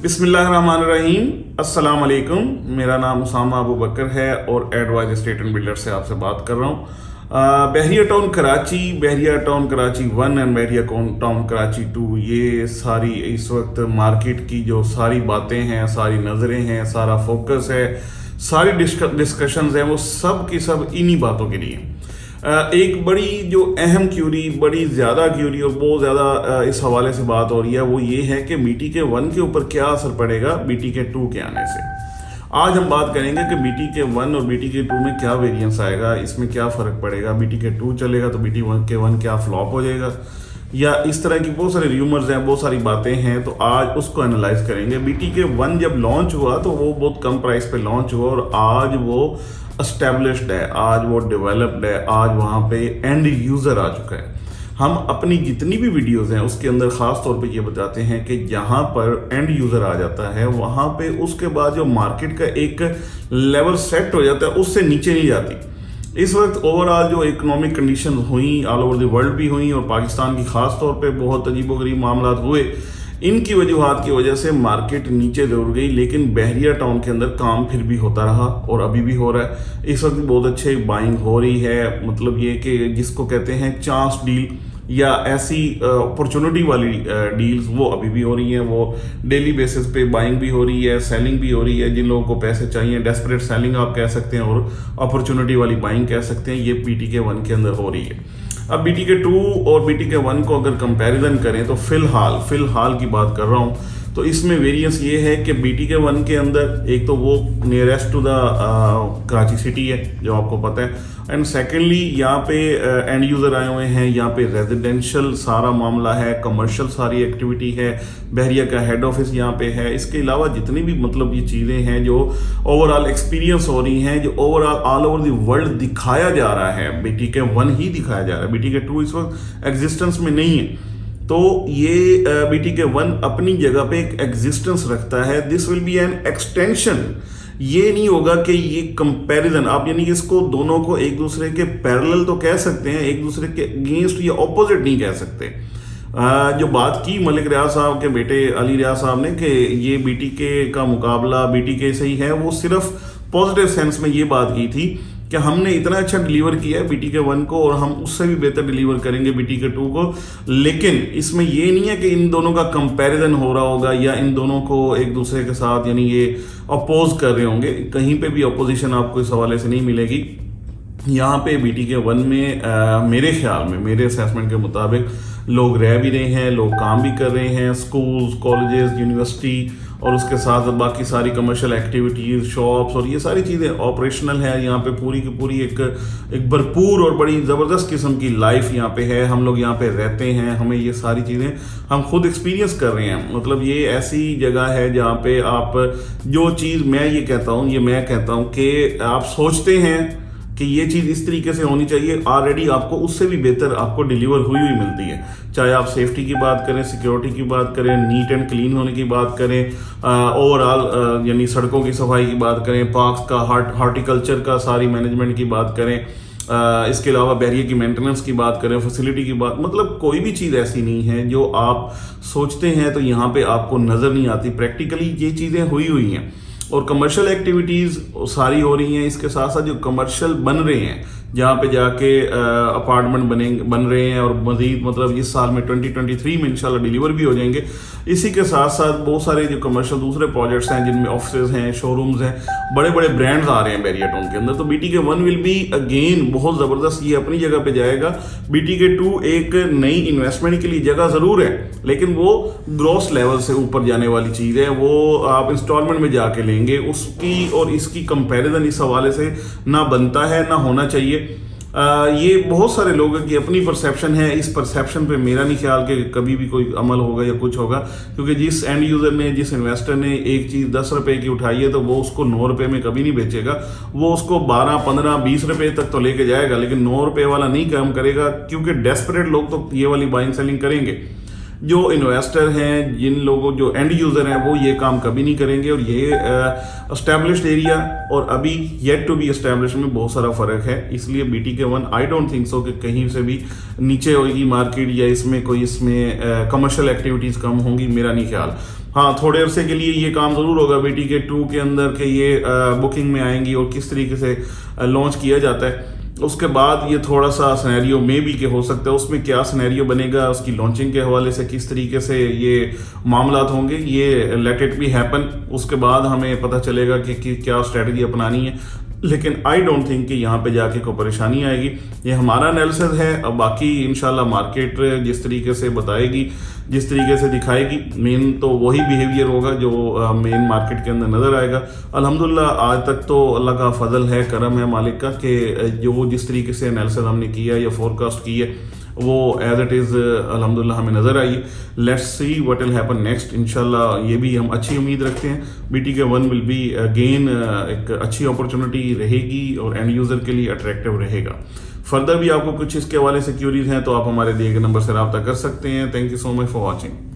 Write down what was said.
बिस्मिल्लाहिर्रहमानिर्रहीम, अस्सलाम वालेकुम। मेरा नाम उसामा अबू बकर है और एडवाइज स्टेट एंड बिल्डर से आपसे बात कर रहा हूँ। Bahria town Karachi, Bahria town Karachi 1 and Bahria town Karachi 2, ये सारी इस वक्त मार्केट की जो सारी बातें हैं, सारी नज़रें हैं, सारा फोकस है, सारी डिस्कशंस हैं, वो सब की सब इन्हीं बातों के लिए। एक बड़ी जो अहम क्यूरी, बड़ी ज़्यादा क्यूरी और बहुत ज़्यादा इस हवाले से बात हो रही है, वो ये है कि BTK 1 के ऊपर क्या असर पड़ेगा BTK 2 के आने से। आज हम बात करेंगे कि BTK 1 और BTK 2 में क्या वेरिएंस आएगा, इसमें क्या फ़र्क पड़ेगा। BTK 2 चलेगा तो BTK 1 क्या फ्लॉप हो जाएगा, या इस तरह की बहुत सारे र्यूमर्स हैं, बहुत सारी बातें हैं, तो आज उसको एनालाइज करेंगे। BTK 1 जब लॉन्च हुआ तो वो बहुत कम प्राइस पे लॉन्च हुआ और आज वो एस्टेब्लिश्ड है, आज वो डेवलप्ड है, आज वहाँ पे एंड यूज़र आ चुका है। हम अपनी जितनी भी वीडियोस हैं उसके अंदर ख़ास तौर पे ये बताते हैं कि जहाँ पर एंड यूज़र आ जाता है वहाँ पे उसके बाद जो मार्केट का एक लेवल सेट हो जाता है उससे नीचे नहीं जाती। इस वक्त ओवरऑल जो इकोनॉमिक कंडीशन हुई ऑल ओवर द वर्ल्ड भी हुई और पाकिस्तान की ख़ास तौर पे बहुत अजीबोगरीब मामला हुए, इनकी वजूहात की वजह से मार्केट नीचे जरूर गई, लेकिन बहरिया टाउन के अंदर काम फिर भी होता रहा और अभी भी हो रहा है। इस वक्त बहुत अच्छे बाइंग हो रही है, मतलब ये कि जिसको कहते हैं चांस डील या ऐसी अपॉर्चुनिटी वाली डील्स, वो अभी भी हो रही हैं। वो डेली बेसिस पे बाइंग भी हो रही है, सेलिंग भी हो रही है। जिन लोगों को पैसे चाहिए, डेस्परेट सेलिंग आप कह सकते हैं और अपॉर्चुनिटी वाली बाइंग कह सकते हैं, ये BTK 1 के अंदर हो रही है। अब BTK 2 और BTK 1 को अगर कंपैरिजन करें तो फिलहाल की बात कर रहा हूँ, तो इसमें वेरिएंस ये है कि BTK 1 के अंदर एक तो वो nearest to the Karachi city है जो आपको पता है, एंड सेकेंडली यहाँ पे एंड यूज़र आए हुए हैं, यहाँ पे रेजिडेंशियल सारा मामला है, कमर्शियल सारी एक्टिविटी है, बहरिया का हेड ऑफिस यहाँ पे है। इसके अलावा जितनी भी मतलब ये चीज़ें हैं जो ओवरऑल एक्सपीरियंस हो रही हैं, जो overall all over the world दिखाया जा रहा है, BTK 1 ही दिखाया जा रहा है। BTK 2 इस वक्त एग्जिस्टेंस में नहीं है, तो ये BTK 1 अपनी जगह पे एक एग्जिस्टेंस रखता है। This will be an extension. ये नहीं होगा कि ये कंपैरिजन आप, यानी कि इसको दोनों को एक दूसरे के पैरेलल तो कह सकते हैं, एक दूसरे के अगेंस्ट या ऑपोजिट नहीं कह सकते। जो बात की मलिक रियाज साहब के बेटे अली रियाज साहब ने कि ये BTK का मुकाबला BTK से ही है, वो सिर्फ पॉजिटिव सेंस में ये बात की थी कि हमने इतना अच्छा डिलीवर किया है BTK 1 को और हम उससे भी बेहतर डिलीवर करेंगे BTK 2 को। लेकिन इसमें ये नहीं है कि इन दोनों का कंपैरिजन हो रहा होगा या इन दोनों को एक दूसरे के साथ यानी ये अपोज कर रहे होंगे। कहीं पे भी अपोजिशन आपको इस हवाले से नहीं मिलेगी। यहाँ पे BTK 1 में मेरे ख्याल में, मेरे असेसमेंट के मुताबिक लोग रह भी रहे हैं, लोग काम भी कर रहे हैं, स्कूल्स, कॉलेजेस, यूनिवर्सिटी और उसके साथ बाकी सारी कमर्शियल एक्टिविटीज़, शॉप्स और ये सारी चीज़ें ऑपरेशनल है। यहाँ पे पूरी की पूरी एक भरपूर और बड़ी ज़बरदस्त किस्म की लाइफ यहाँ पे है। हम लोग यहाँ पे रहते हैं, हमें ये सारी चीज़ें हम खुद एक्सपीरियंस कर रहे हैं। मतलब ये ऐसी जगह है जहाँ पे आप जो चीज़ मैं कहता हूँ कि आप सोचते हैं कि ये चीज़ इस तरीके से होनी चाहिए, ऑलरेडी आपको उससे भी बेहतर आपको डिलीवर हुई मिलती है। चाहे आप सेफ्टी की बात करें, सिक्योरिटी की बात करें, नीट एंड क्लीन होने की बात करें, ओवरऑल यानी सड़कों की सफाई की बात करें, पार्क्स का, हार्टिकल्चर का सारी मैनेजमेंट की बात करें, इसके अलावा बहरिया की मेंटेनेंस की बात करें, फैसिलिटी की बात, मतलब कोई भी चीज़ ऐसी नहीं है जो आप सोचते हैं तो यहाँ पे आपको नज़र नहीं आती। प्रैक्टिकली ये चीज़ें हुई हैं और कमर्शियल एक्टिविटीज़ सारी हो रही हैं। इसके साथ साथ जो कमर्शियल बन रहे हैं, जहाँ पे जाके अपार्टमेंट बन रहे हैं और मज़ीद मतलब इस साल में 2023 में इंशाल्लाह डिलीवर भी हो जाएंगे। इसी के साथ साथ बहुत सारे जो कमर्शियल दूसरे प्रोजेक्ट्स हैं जिनमें ऑफिस हैं, शोरूम्स हैं, बड़े बड़े ब्रांड्स आ रहे हैं बहरिया टाउन के अंदर। तो BTK 1 विल बी अगेन बहुत ज़बरदस्त, ये अपनी जगह पे जाएगा। BTK 2 एक नई इन्वेस्टमेंट के लिए जगह ज़रूर है, लेकिन वो ग्रॉस लेवल से ऊपर जाने वाली चीज़ है, वो आप इंस्टॉलमेंट में जाके लेंगे। उसकी और इसकी कंपैरिजन इस हवाले से ना बनता है ना होना चाहिए। ये बहुत सारे लोगों की अपनी परसेप्शन है। इस परसेप्शन पे मेरा नहीं ख्याल कि कभी भी कोई अमल होगा या कुछ होगा, क्योंकि जिस एंड यूज़र ने, जिस इन्वेस्टर ने एक चीज़ 10 रुपए की उठाई है तो वो उसको 9 रुपए में कभी नहीं बेचेगा। वो उसको 12, 15, 20 रुपए तक तो लेके जाएगा, लेकिन 9 रुपए वाला नहीं काम करेगा, क्योंकि डेस्परेट लोग तो ये वाली बाइंग सेलिंग करेंगे। जो इन्वेस्टर हैं, जिन लोगों जो एंड यूज़र हैं, वो ये काम कभी नहीं करेंगे। और ये एस्टैब्लिश्ड एरिया और अभी येट टू बी एस्टैब्लिश में बहुत सारा फ़र्क है। इसलिए BTK 1 I don't think so कि कहीं से भी नीचे होगी मार्केट या इसमें कोई कमर्शियल एक्टिविटीज़ कम होंगी, मेरा नहीं ख्याल। हाँ, थोड़े अरसे के लिए ये काम ज़रूर होगा BTK2 के अंदर कि ये बुकिंग में आएंगी और किस तरीके से लॉन्च किया जाता है। उसके बाद ये थोड़ा सा सिनेरियो में भी के हो सकता है, उसमें क्या सिनेरियो बनेगा, उसकी लॉन्चिंग के हवाले से किस तरीके से ये मामलात होंगे, ये लेट इट बी हैपन। उसके बाद हमें पता चलेगा कि क्या स्ट्रेटजी अपनानी है। लेकिन आई डोंट थिंक कि यहाँ पे जाके कोई परेशानी आएगी। ये हमारा एनालिसिस है। अब बाकी इंशाल्लाह मार्केट जिस तरीके से बताएगी, जिस तरीके से दिखाएगी, मेन तो वही बिहेवियर होगा जो मेन मार्केट के अंदर नज़र आएगा। अल्हम्दुलिल्लाह आज तक तो अल्लाह का फजल है, करम है मालिक का कि जो जिस तरीके से एनालिसिस हमने किया या फोरकास्ट की है वो एज इट इज़ अल्हम्दुलिल्लाह हमें नज़र आई है। Let's see what will happen next. इंशाल्लाह ये भी हम अच्छी उम्मीद रखते हैं। BTK1 विल बी अगेन एक अच्छी अपॉर्चुनिटी रहेगी और एंड यूज़र के लिए अट्रैक्टिव रहेगा। फर्दर भी आपको कुछ इसके हवाले से क्यूरीज हैं तो आप हमारे दिए गए नंबर से रब्ता कर सकते हैं। Thank you so much for watching.